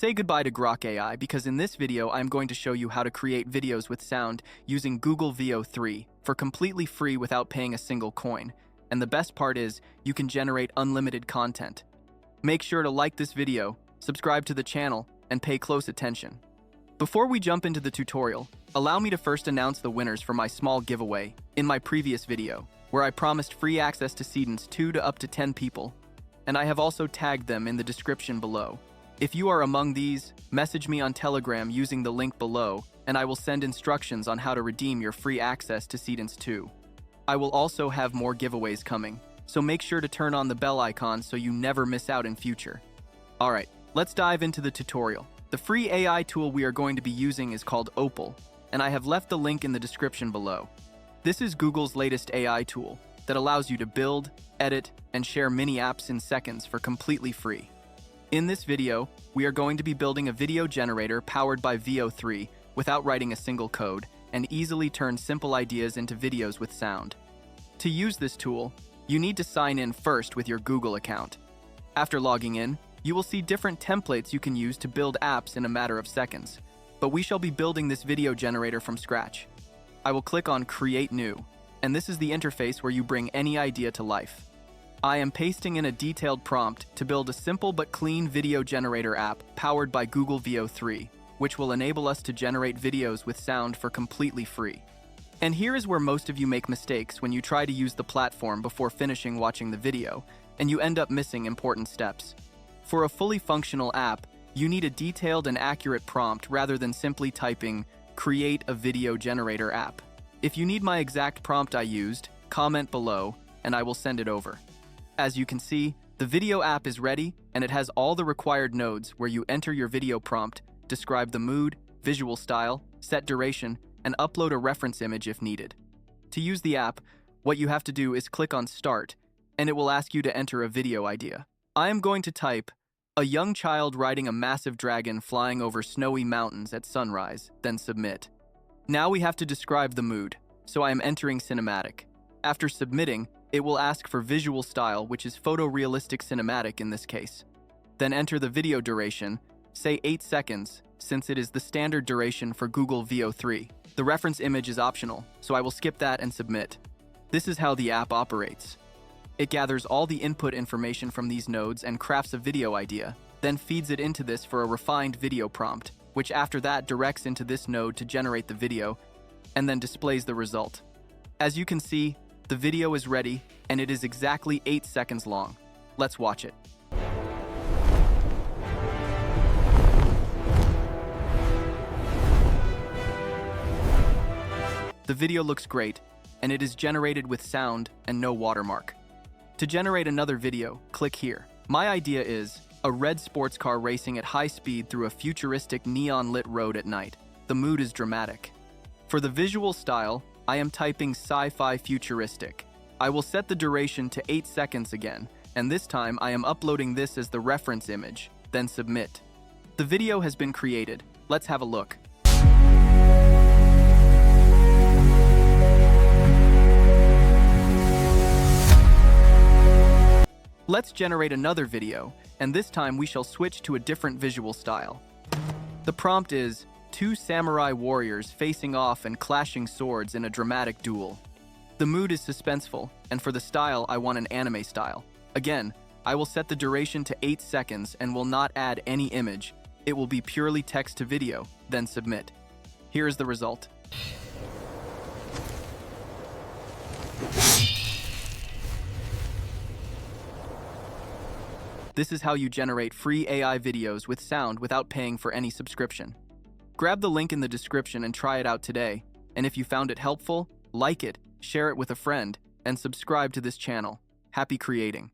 Say goodbye to Grok AI because in this video I'm going to show you how to create videos with sound using Google Veo 3 for completely free without paying a single coin. And the best part is, you can generate unlimited content. Make sure to like this video, subscribe to the channel, and pay close attention. Before we jump into the tutorial, allow me to first announce the winners for my small giveaway in my previous video, where I promised free access to Seedance 2 to up to 10 people, and I have also tagged them in the description below. If you are among these, message me on Telegram using the link below, and I will send instructions on how to redeem your free access to Seedance 2. I will also have more giveaways coming, so make sure to turn on the bell icon so you never miss out in future. Alright, let's dive into the tutorial. The free AI tool we are going to be using is called Opal, and I have left the link in the description below. This is Google's latest AI tool that allows you to build, edit, and share mini apps in seconds for completely free. In this video, we are going to be building a video generator powered by Veo 3 without writing a single code, and easily turn simple ideas into videos with sound. To use this tool, you need to sign in first with your Google account. After logging in, you will see different templates you can use to build apps in a matter of seconds, but we shall be building this video generator from scratch. I will click on Create New, and this is the interface where you bring any idea to life. I am pasting in a detailed prompt to build a simple but clean video generator app powered by Google Veo 3, which will enable us to generate videos with sound for completely free. And here is where most of you make mistakes when you try to use the platform before finishing watching the video, and you end up missing important steps. For a fully functional app, you need a detailed and accurate prompt rather than simply typing, "Create a video generator app." If you need my exact prompt I used, comment below, and I will send it over. As you can see, the video app is ready, and it has all the required nodes where you enter your video prompt, describe the mood, visual style, set duration, and upload a reference image if needed. To use the app, what you have to do is click on Start, and it will ask you to enter a video idea. I am going to type, "A young child riding a massive dragon flying over snowy mountains at sunrise," then submit. Now we have to describe the mood, so I am entering cinematic. After submitting, it will ask for visual style, which is photorealistic cinematic in this case. Then enter the video duration, say 8 seconds, since it is the standard duration for Google Veo 3. The reference image is optional, so I will skip that and submit. This is how the app operates. It gathers all the input information from these nodes and crafts a video idea, then feeds it into this for a refined video prompt, which after that directs into this node to generate the video, and then displays the result. As you can see, the video is ready, and it is exactly 8 seconds long. Let's watch it. The video looks great, and it is generated with sound and no watermark. To generate another video, click here. My idea is a red sports car racing at high speed through a futuristic neon-lit road at night. The mood is dramatic. For the visual style, I am typing sci-fi futuristic. I will set the duration to 8 seconds again, and this time I am uploading this as the reference image, then submit. The video has been created. Let's have a look. Let's generate another video, and this time we shall switch to a different visual style. The prompt is, "Two samurai warriors facing off and clashing swords in a dramatic duel." The mood is suspenseful, and for the style I want an anime style. Again, I will set the duration to 8 seconds and will not add any image. It will be purely text to video, then submit. Here is the result. This is how you generate free AI videos with sound without paying for any subscription. Grab the link in the description and try it out today. And if you found it helpful, like it, share it with a friend, and subscribe to this channel. Happy creating!